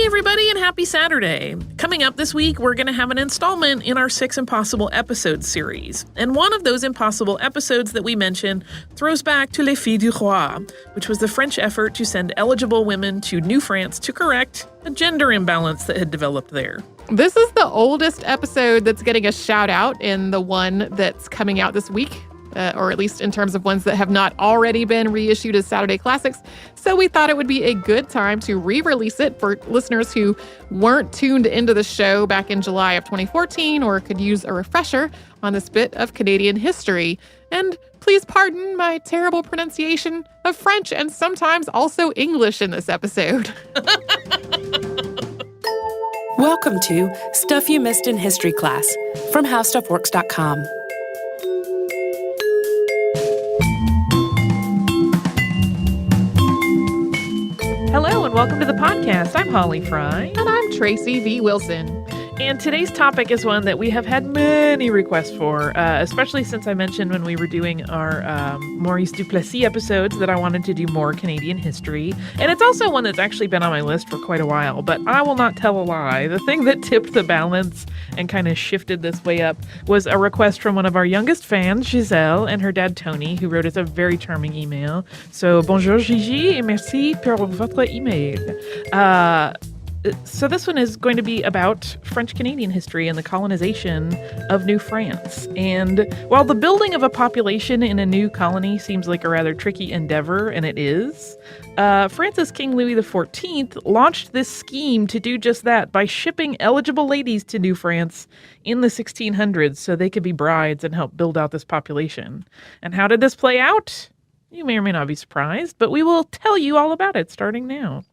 everybody, and happy Saturday. Coming up this week, we're going to have an installment in our 6 Impossible Episodes series. And one of those impossible episodes that we mention throws back to Les Filles du Roi, which was the French effort to send eligible women to New France to correct a gender imbalance that had developed there. This is the oldest episode that's getting a shout out in the one that's coming out this week. Or at least in terms of ones that have not already been reissued as Saturday Classics. So we thought it would be a good time to re-release it for listeners who weren't tuned into the show back in July of 2014 or could use a refresher on this bit of Canadian history. And please pardon my terrible pronunciation of French and sometimes also English in this episode. Welcome to Stuff You Missed in History Class from HowStuffWorks.com. Hello and welcome to the podcast. I'm Holly Fry. And I'm Tracy V. Wilson. And today's topic is one that we have had many requests for, especially since I mentioned when we were doing our Maurice Duplessis episodes that I wanted to do more Canadian history. And it's also one that's actually been on my list for quite a while, but I will not tell a lie. The thing that tipped the balance and kind of shifted this way up was a request from one of our youngest fans, Giselle, and her dad, Tony, who wrote us a very charming email. So, bonjour Gigi, et merci pour votre email. So this one is going to be about French-Canadian history and the colonization of New France. And while the building of a population in a new colony seems like a rather tricky endeavor, and it is, France's King Louis XIV launched this scheme to do just that by shipping eligible ladies to New France in the 1600s so they could be brides and help build out this population. And how did this play out? You may or may not be surprised, but we will tell you all about it starting now.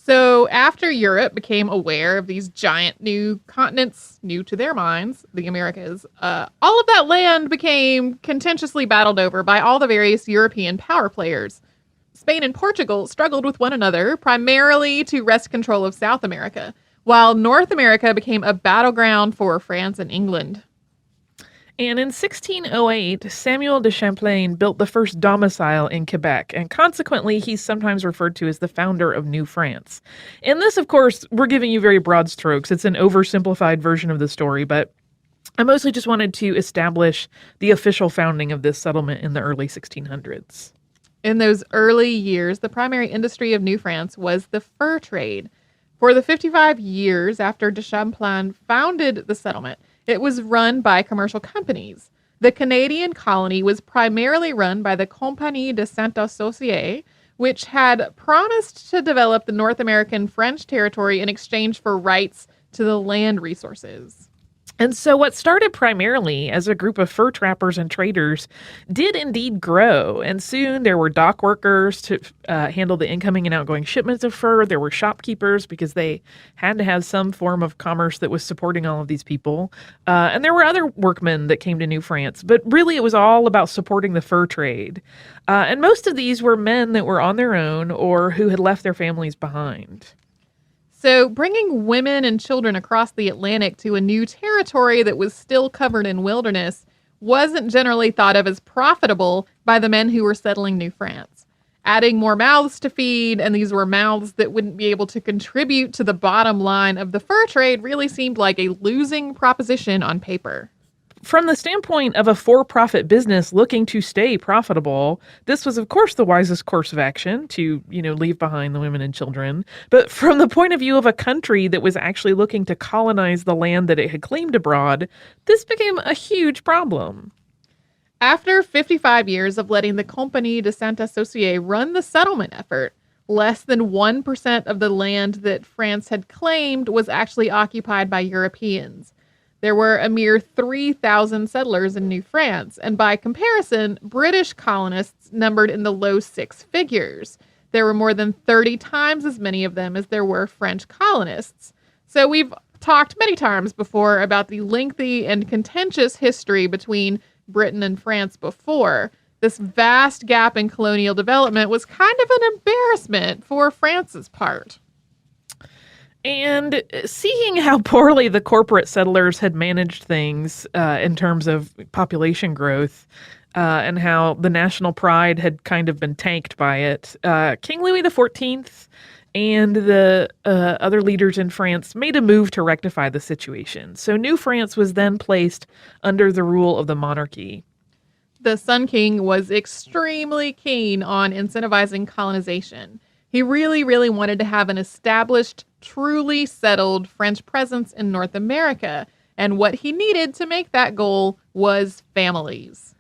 So after Europe became aware of these giant new continents, new to their minds, the Americas, all of that land became contentiously battled over by all the various European power players. Spain and Portugal struggled with one another, primarily to wrest control of South America, while North America became a battleground for France and England. And in 1608, Samuel de Champlain built the first domicile in Quebec, and consequently, he's sometimes referred to as the founder of New France. And this, of course, we're giving you very broad strokes. It's an oversimplified version of the story, but I mostly just wanted to establish the official founding of this settlement in the early 1600s. In those early years, the primary industry of New France was the fur trade. For the 55 years after de Champlain founded the settlement, it was run by commercial companies. The Canadian colony was primarily run by the Compagnie de Saint-Associé, which had promised to develop the North American French territory in exchange for rights to the land resources. And so what started primarily as a group of fur trappers and traders did indeed grow. And soon there were dock workers to handle the incoming and outgoing shipments of fur. There were shopkeepers because they had to have some form of commerce that was supporting all of these people. And there were other workmen that came to New France. But really it was all about supporting the fur trade. And most of these were men that were on their own or who had left their families behind. So bringing women and children across the Atlantic to a new territory that was still covered in wilderness wasn't generally thought of as profitable by the men who were settling New France. Adding more mouths to feed, and these were mouths that wouldn't be able to contribute to the bottom line of the fur trade, really seemed like a losing proposition on paper. From the standpoint of a for-profit business looking to stay profitable, this was, of course, the wisest course of action to, leave behind the women and children. But from the point of view of a country that was actually looking to colonize the land that it had claimed abroad, this became a huge problem. After 55 years of letting the Compagnie de Saint-Associé run the settlement effort, less than 1% of the land that France had claimed was actually occupied by Europeans. There were a mere 3,000 settlers in New France, and by comparison, British colonists numbered in the low 6 figures. There were more than 30 times as many of them as there were French colonists. So we've talked many times before about the lengthy and contentious history between Britain and France before. This vast gap in colonial development was kind of an embarrassment for France's part. And seeing how poorly the corporate settlers had managed things in terms of population growth and how the national pride had kind of been tanked by it, King Louis XIV and the other leaders in France made a move to rectify the situation. So New France was then placed under the rule of the monarchy. The Sun King was extremely keen on incentivizing colonization. He really, really wanted to have an established, truly settled French presence in North America. And what he needed to make that goal was families.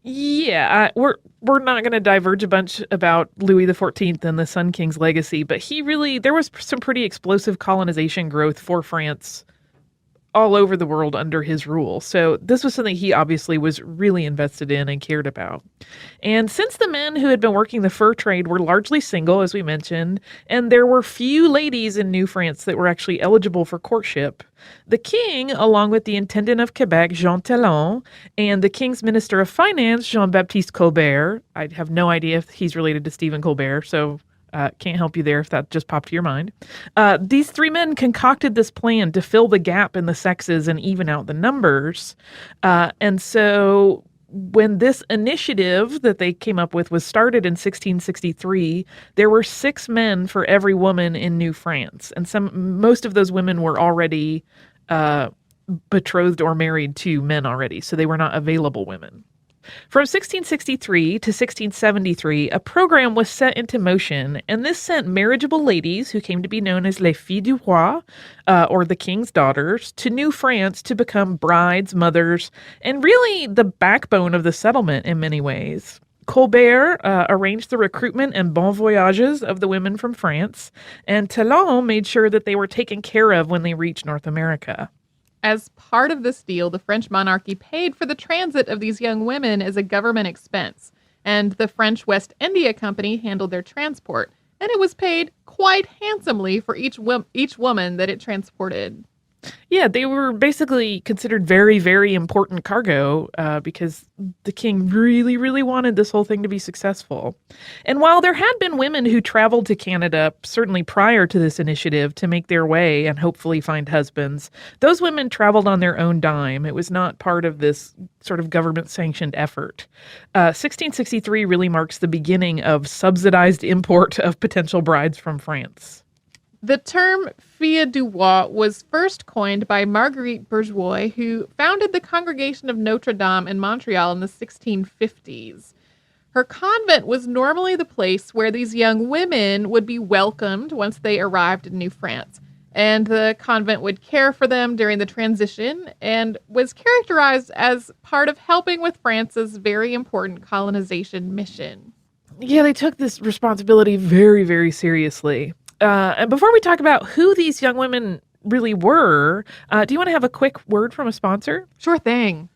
Yeah, we're not going to diverge a bunch about Louis XIV and the Sun King's legacy, but there was some pretty explosive colonization growth for France all over the world under his rule. So this was something he obviously was really invested in and cared about. And since the men who had been working the fur trade were largely single, as we mentioned, and there were few ladies in New France that were actually eligible for courtship, the king, along with the intendant of Quebec, Jean Talon, and the king's minister of finance, Jean-Baptiste Colbert — I have no idea if he's related to Stephen Colbert, so can't help you there if that just popped to your mind. These three men concocted this plan to fill the gap in the sexes and even out the numbers. And so when this initiative that they came up with was started in 1663, there were 6 men for every woman in New France. And most of those women were already betrothed or married to men already, so they were not available women. From 1663 to 1673, a program was set into motion, and this sent marriageable ladies, who came to be known as les Filles du Roi, or the king's daughters, to New France to become brides, mothers, and really the backbone of the settlement in many ways. Colbert arranged the recruitment and bon voyages of the women from France, and Talon made sure that they were taken care of when they reached North America. As part of this deal, the French monarchy paid for the transit of these young women as a government expense, and the French West India Company handled their transport, and it was paid quite handsomely for each woman that it transported. Yeah, they were basically considered very, very important cargo because the king really, really wanted this whole thing to be successful. And while there had been women who traveled to Canada, certainly prior to this initiative, to make their way and hopefully find husbands, those women traveled on their own dime. It was not part of this sort of government-sanctioned effort. 1663 really marks the beginning of subsidized import of potential brides from France. The term Filles du Roi was first coined by Marguerite Bourgeois, who founded the Congregation of Notre Dame in Montreal in the 1650s. Her convent was normally the place where these young women would be welcomed once they arrived in New France, and the convent would care for them during the transition and was characterized as part of helping with France's very important colonization mission. Yeah, they took this responsibility very, very seriously. And before we talk about who these young women really were, do you want to have a quick word from a sponsor? Sure thing.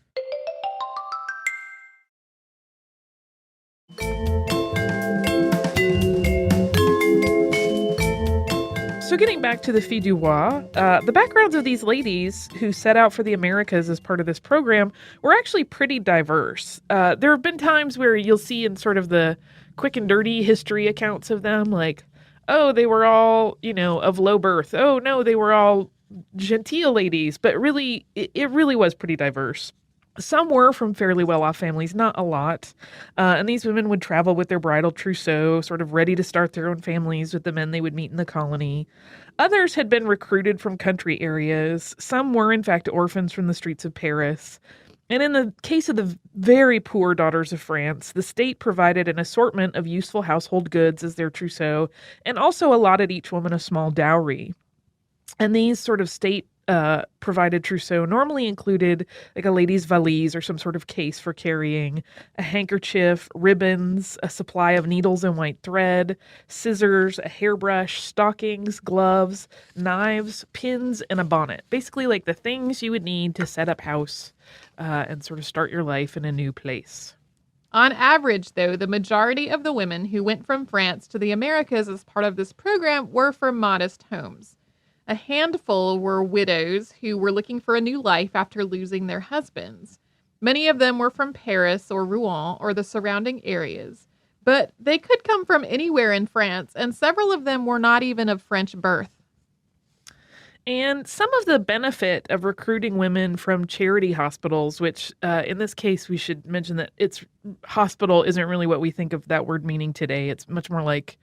So getting back to the Filles du Roi, the backgrounds of these ladies who set out for the Americas as part of this program were actually pretty diverse. There have been times where you'll see in sort of the quick and dirty history accounts of them, like, oh, they were all, of low birth. Oh, no, they were all genteel ladies. But really, it really was pretty diverse. Some were from fairly well-off families, not a lot. And these women would travel with their bridal trousseau, sort of ready to start their own families with the men they would meet in the colony. Others had been recruited from country areas. Some were, in fact, orphans from the streets of Paris. And in the case of the very poor daughters of France, the state provided an assortment of useful household goods as their trousseau, and also allotted each woman a small dowry. And these sort of state provided trousseau normally included like a lady's valise or some sort of case for carrying, a handkerchief, ribbons, a supply of needles and white thread, scissors, a hairbrush, stockings, gloves, knives, pins, and a bonnet. Basically like the things you would need to set up house and sort of start your life in a new place. On average, though, the majority of the women who went from France to the Americas as part of this program were from modest homes. A handful were widows who were looking for a new life after losing their husbands. Many of them were from Paris or Rouen or the surrounding areas, but they could come from anywhere in France, and several of them were not even of French birth. And some of the benefit of recruiting women from charity hospitals, which in this case, we should mention that hospital isn't really what we think of that word meaning today. It's much more like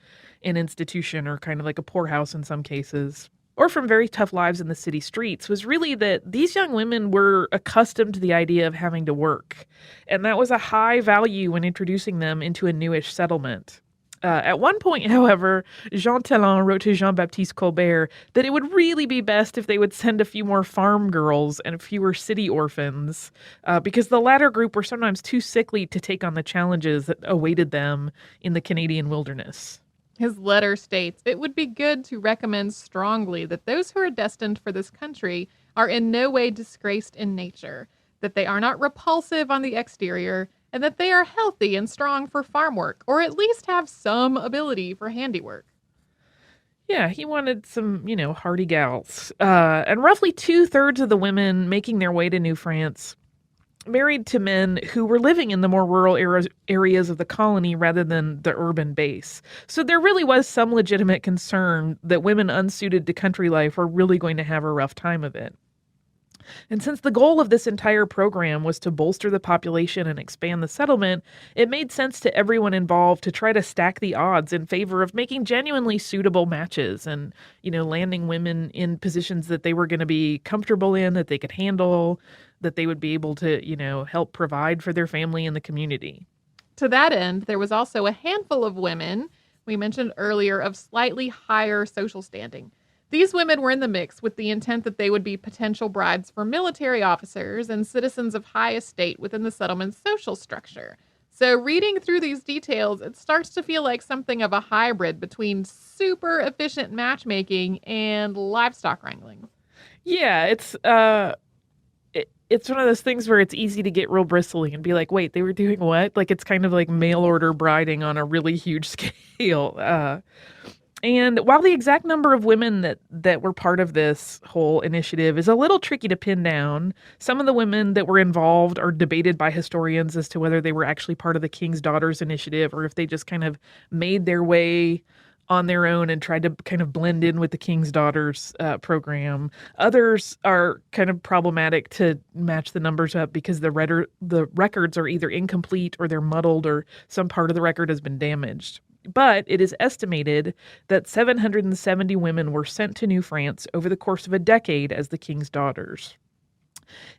an institution or kind of like a poorhouse in some cases, or from very tough lives in the city streets, was really that these young women were accustomed to the idea of having to work. And that was a high value when introducing them into a newish settlement. At one point, however, Jean Talon wrote to Jean-Baptiste Colbert that it would really be best if they would send a few more farm girls and fewer city orphans, because the latter group were sometimes too sickly to take on the challenges that awaited them in the Canadian wilderness. His letter states, "It would be good to recommend strongly that those who are destined for this country are in no way disgraced in nature, that they are not repulsive on the exterior, and that they are healthy and strong for farm work, or at least have some ability for handiwork." Yeah, he wanted some, hardy gals. And roughly 2/3 of the women making their way to New France married to men who were living in the more rural areas of the colony rather than the urban base. So there really was some legitimate concern that women unsuited to country life were really going to have a rough time of it. And since the goal of this entire program was to bolster the population and expand the settlement, it made sense to everyone involved to try to stack the odds in favor of making genuinely suitable matches and, landing women in positions that they were going to be comfortable in, that they could handle, that they would be able to, help provide for their family and the community. To that end, there was also a handful of women, we mentioned earlier, of slightly higher social standing. These women were in the mix with the intent that they would be potential brides for military officers and citizens of high estate within the settlement's social structure. So reading through these details, it starts to feel like something of a hybrid between super efficient matchmaking and livestock wrangling. Yeah, it's one of those things where it's easy to get real bristly and be like, wait, they were doing what? Like, it's kind of like mail order briding on a really huge scale. And while the exact number of women that were part of this whole initiative is a little tricky to pin down, some of the women that were involved are debated by historians as to whether they were actually part of the King's Daughters initiative or if they just kind of made their way on their own and tried to kind of blend in with the King's Daughters program. Others are kind of problematic to match the numbers up because the records are either incomplete or they're muddled or some part of the record has been damaged. But it is estimated that 770 women were sent to New France over the course of a decade as the King's Daughters.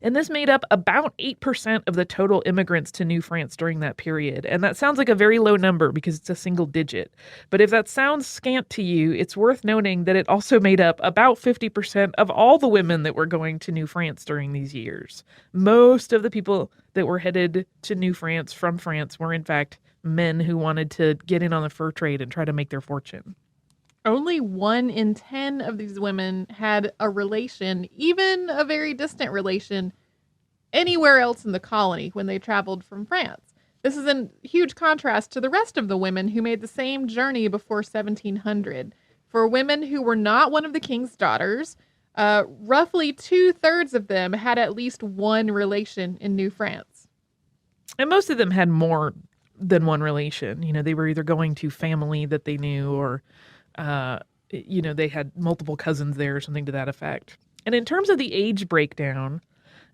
And this made up about 8% of the total immigrants to New France during that period. And that sounds like a very low number because it's a single digit. But if that sounds scant to you, it's worth noting that it also made up about 50% of all the women that were going to New France during these years. Most of the people that were headed to New France from France were, in fact, men who wanted to get in on the fur trade and try to make their fortune. Only 1 in 10 of these women had a relation, even a very distant relation, anywhere else in the colony when they traveled from France. This is in huge contrast to the rest of the women who made the same journey before 1700. For women who were not one of the King's Daughters, roughly 2/3 of them had at least one relation in New France. And most of them had more than one relation. They were either going to family that they knew or they had multiple cousins there or something to that effect. And in terms of the age breakdown,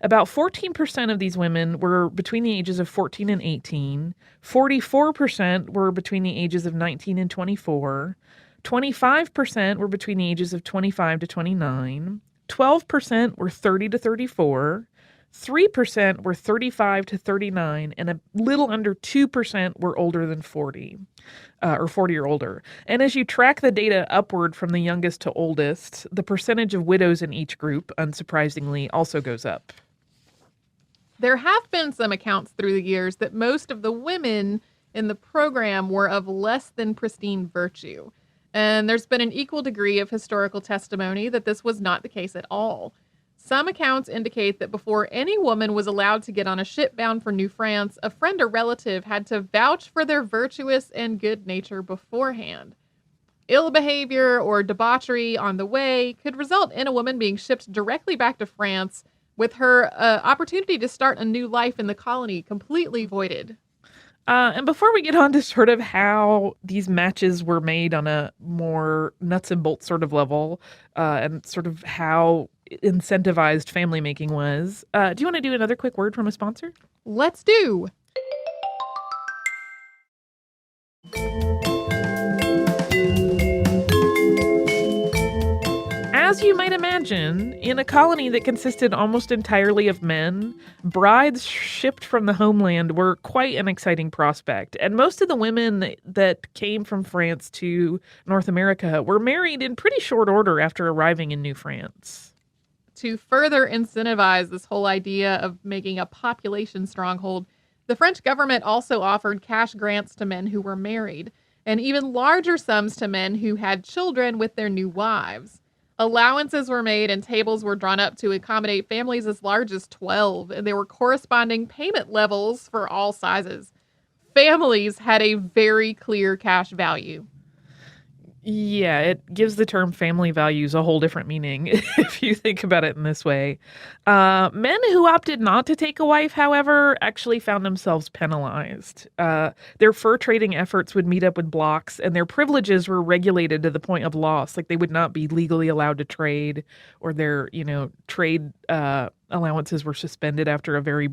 about 14% of these women were between the ages of 14 and 18. 44% were between the ages of 19 and 24. 25% were between the ages of 25 to 29. 12% were 30 to 34. 3% were 35 to 39, and a little under 2% were older than 40, or 40 or older. And as you track the data upward from the youngest to oldest, the percentage of widows in each group, unsurprisingly, also goes up. There have been some accounts through the years that most of the women in the program were of less than pristine virtue. And there's been an equal degree of historical testimony that this was not the case at all. Some accounts indicate that before any woman was allowed to get on a ship bound for New France, a friend or relative had to vouch for their virtuous and good nature beforehand. Ill behavior or debauchery on the way could result in a woman being shipped directly back to France with her opportunity to start a new life in the colony completely voided. And before we get on to sort of how these matches were made on a more nuts and bolts sort of level, and sort of how incentivized family making was, do you want to do another quick word from a sponsor? Let's do. as you might imagine, in a colony that consisted almost entirely of men, brides shipped from the homeland were quite an exciting prospect. And most of the women that came from France to North America were married in pretty short order after arriving in New France. To further incentivize this whole idea of making a population stronghold, the French government also offered cash grants to men who were married, and even larger sums to men who had children with their new wives. Allowances were made and tables were drawn up to accommodate families as large as 12, and there were corresponding payment levels for all sizes. Families had a very clear cash value. Yeah, it gives the term family values a whole different meaning if you think about it in this way. Men who opted not to take a wife, however, actually found themselves penalized. Their fur trading efforts would meet up with blocks, and their privileges were regulated to the point of loss. Like they would not be legally allowed to trade, or their, trade allowances were suspended after a very,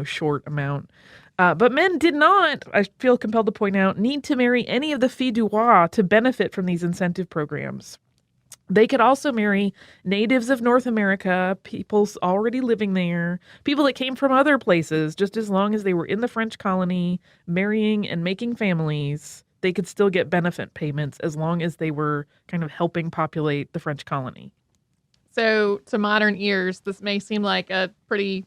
short amount. But men did not, I feel compelled to point out, need to marry any of the Filles du Roi to benefit from these incentive programs. They could also marry natives of North America, peoples already living there, people that came from other places, just as long as they were in the French colony, marrying and making families. They could still get benefit payments as long as they were kind of helping populate the French colony. So, to modern ears, this may seem like a pretty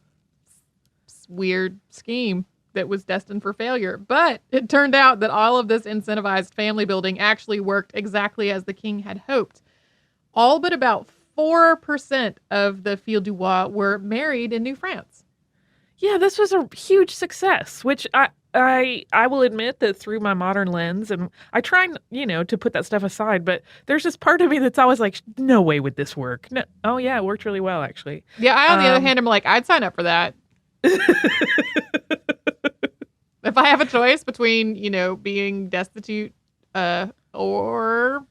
weird scheme that was destined for failure. But it turned out that all of this incentivized family building actually worked exactly as the king had hoped. All but about 4% of the Filles du Roi were married in New France. Yeah, this was a huge success, which I will admit that through my modern lens, and I try, to put that stuff aside, but there's this part of me that's always like, no way would this work. No, oh yeah, it worked really well, actually. Yeah, I, on the other hand, I'm like, I'd sign up for that. If I have a choice between, being destitute or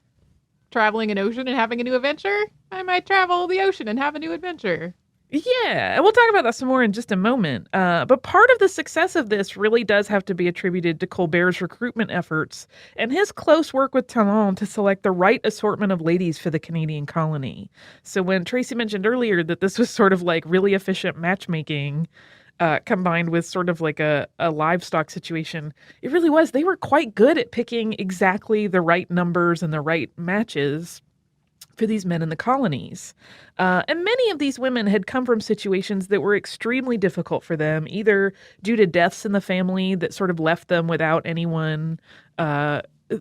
traveling an ocean and having a new adventure, I might travel the ocean and have a new adventure. Yeah, and we'll talk about that some more in just a moment. But part of the success of this really does have to be attributed to Colbert's recruitment efforts and his close work with Talon to select the right assortment of ladies for the Canadian colony. So when Tracy mentioned earlier that this was sort of like really efficient matchmaking, combined with sort of like a livestock situation, it really was. They were quite good at picking exactly the right numbers and the right matches for these men in the colonies. And many of these women had come from situations that were extremely difficult for them, either due to deaths in the family that sort of left them without anyone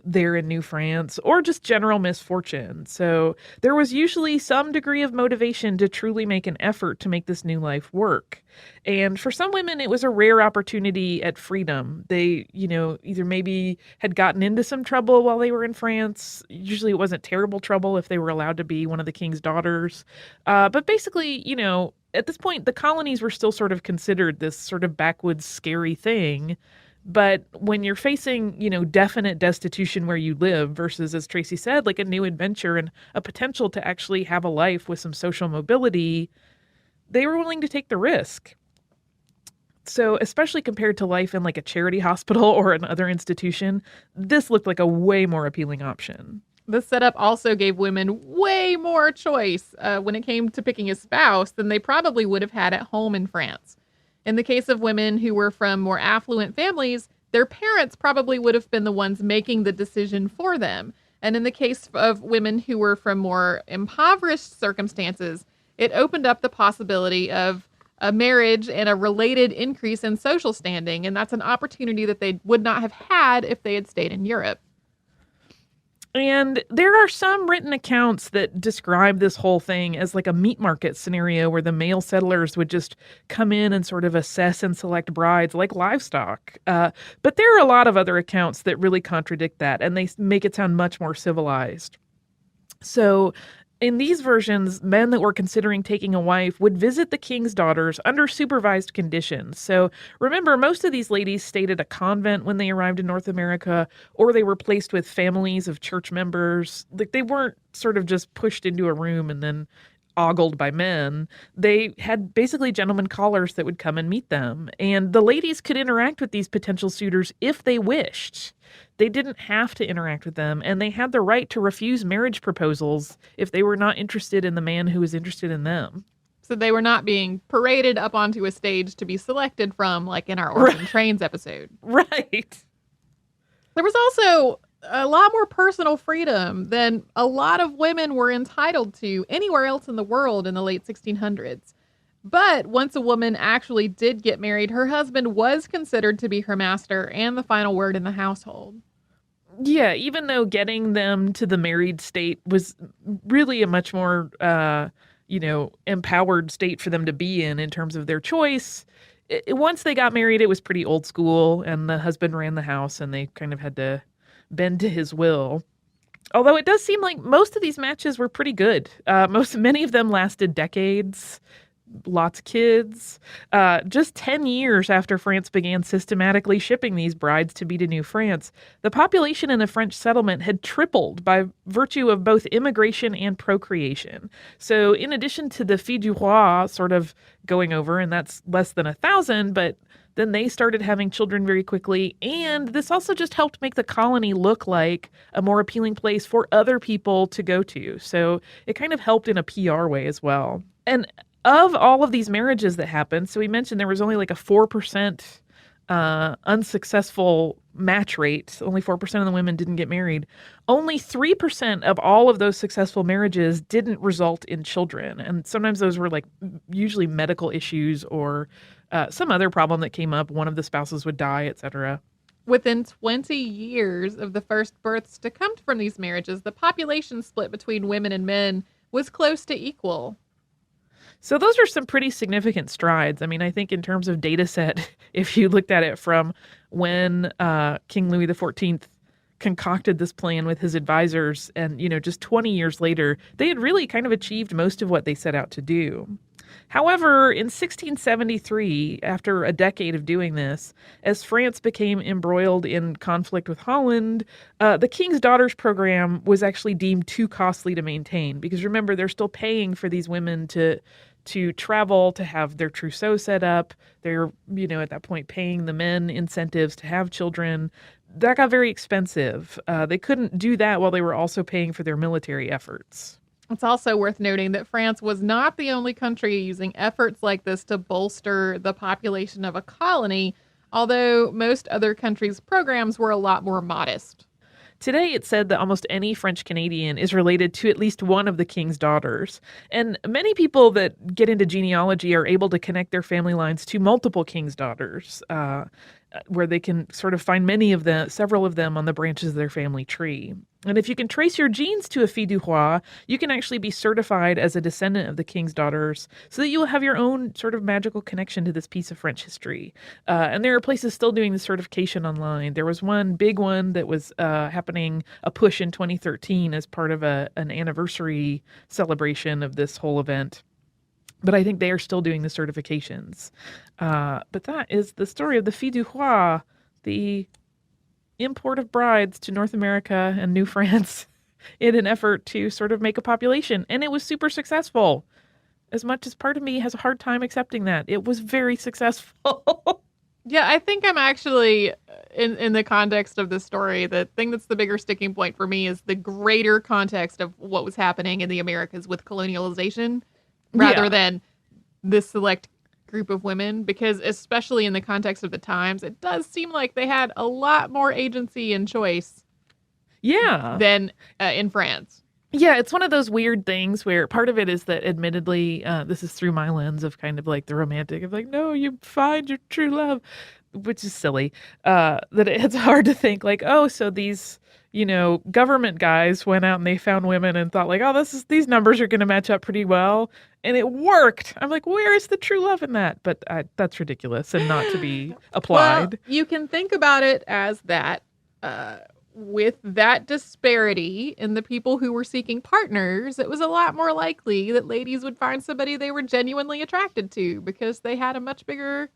there in New France, or just general misfortune. So there was usually some degree of motivation to truly make an effort to make this new life work. And for some women, it was a rare opportunity at freedom. They, either maybe had gotten into some trouble while they were in France. Usually it wasn't terrible trouble if they were allowed to be one of the king's daughters. But basically, at this point, the colonies were still sort of considered this sort of backwoods, scary thing. But when you're facing, definite destitution where you live versus, as Tracy said, like a new adventure and a potential to actually have a life with some social mobility, they were willing to take the risk. So especially compared to life in like a charity hospital or another institution, this looked like a way more appealing option. This setup also gave women way more choice when it came to picking a spouse than they probably would have had at home in France. In the case of women who were from more affluent families, their parents probably would have been the ones making the decision for them. And in the case of women who were from more impoverished circumstances, it opened up the possibility of a marriage and a related increase in social standing. And that's an opportunity that they would not have had if they had stayed in Europe. And there are some written accounts that describe this whole thing as like a meat market scenario where the male settlers would just come in and sort of assess and select brides like livestock. But there are a lot of other accounts that really contradict that, and they make it sound much more civilized. So in these versions, men that were considering taking a wife would visit the king's daughters under supervised conditions. So remember, most of these ladies stayed at a convent when they arrived in North America, or they were placed with families of church members. Like they weren't sort of just pushed into a room and then ogled by men, they had basically gentlemen callers that would come and meet them. And the ladies could interact with these potential suitors if they wished. They didn't have to interact with them, and they had the right to refuse marriage proposals if they were not interested in the man who was interested in them. So they were not being paraded up onto a stage to be selected from, like in our Orphan Trains episode. Right. There was also a lot more personal freedom than a lot of women were entitled to anywhere else in the world in the late 1600s. But once a woman actually did get married, her husband was considered to be her master and the final word in the household. Yeah, even though getting them to the married state was really a much more, empowered state for them to be in terms of their choice. Once they got married, it was pretty old school, and the husband ran the house, and they kind of had to bend to his will. Although it does seem like most of these matches were pretty good. Many of them lasted decades. Lots of kids. Just 10 years after France began systematically shipping these brides to be to New France, the population in the French settlement had tripled by virtue of both immigration and procreation. So in addition to the Filles du Roi sort of going over, and that's less than 1,000, but then they started having children very quickly. And this also just helped make the colony look like a more appealing place for other people to go to. So it kind of helped in a PR way as well. And of all of these marriages that happened, so we mentioned there was only like a 4% unsuccessful match rate. Only 4% of the women didn't get married. Only 3% of all of those successful marriages didn't result in children. And sometimes those were like usually medical issues or some other problem that came up. One of the spouses would die, etc. Within 20 years of the first births to come from these marriages, the population split between women and men was close to equal. So those are some pretty significant strides. I mean, I think in terms of data set, if you looked at it from when King Louis XIV concocted this plan with his advisors and, just 20 years later, they had really kind of achieved most of what they set out to do. However, in 1673, after a decade of doing this, as France became embroiled in conflict with Holland, the King's Daughters program was actually deemed too costly to maintain. Because remember, they're still paying for these women to travel, to have their trousseau set up. They're, at that point paying the men incentives to have children. That got very expensive. They couldn't do that while they were also paying for their military efforts. It's also worth noting that France was not the only country using efforts like this to bolster the population of a colony, although most other countries' programs were a lot more modest. Today, it's said that almost any French Canadian is related to at least one of the king's daughters. And many people that get into genealogy are able to connect their family lines to multiple king's daughters, where they can sort of find several of them on the branches of their family tree. And if you can trace your genes to a Fille du Roi, you can actually be certified as a descendant of the king's daughters so that you will have your own sort of magical connection to this piece of French history. And there are places still doing the certification online. There was one big one that was happening, a push in 2013 as part of an anniversary celebration of this whole event. But I think they are still doing the certifications. But that is the story of the Filles du Roi, the import of brides to North America and New France in an effort to sort of make a population. And it was super successful. As much as part of me has a hard time accepting that. It was very successful. Yeah, I think I'm actually, in the context of this story, the thing that's the bigger sticking point for me is the greater context of what was happening in the Americas with colonialization rather than this select group of women, because especially in the context of the times, it does seem like they had a lot more agency and choice than in France. Yeah, it's one of those weird things where part of it is that admittedly, this is through my lens of kind of like the romantic of like, no, you find your true love, which is silly, that it's hard to think like, oh, so these, government guys went out and they found women and thought like, oh, these numbers are going to match up pretty well. And it worked. I'm like, where is the true love in that? But that's ridiculous and not to be applied. Well, you can think about it as that with that disparity in the people who were seeking partners, it was a lot more likely that ladies would find somebody they were genuinely attracted to because they had a much bigger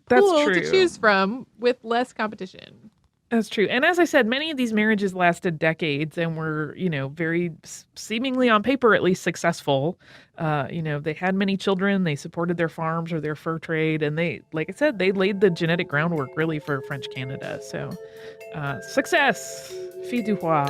pool to choose from with less competition. That's true. And as I said, many of these marriages lasted decades and were, very seemingly on paper, at least successful. They had many children, they supported their farms or their fur trade. And they, like I said, they laid the genetic groundwork really for French Canada. So success, Filles du Roi.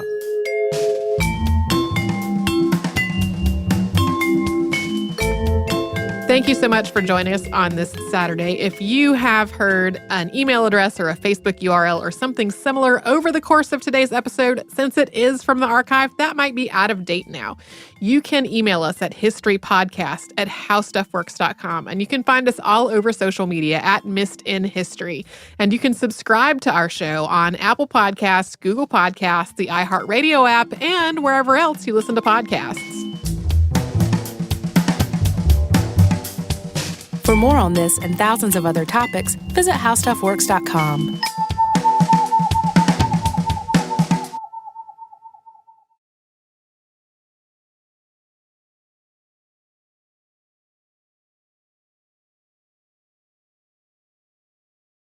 Thank you so much for joining us on this Saturday. If you have heard an email address or a Facebook URL or something similar over the course of today's episode, since it is from the archive, that might be out of date now. You can email us at historypodcast@howstuffworks.com, and you can find us all over social media at Missed in History. And you can subscribe to our show on Apple Podcasts, Google Podcasts, the iHeartRadio app, and wherever else you listen to podcasts. For more on this and thousands of other topics, visit howstuffworks.com.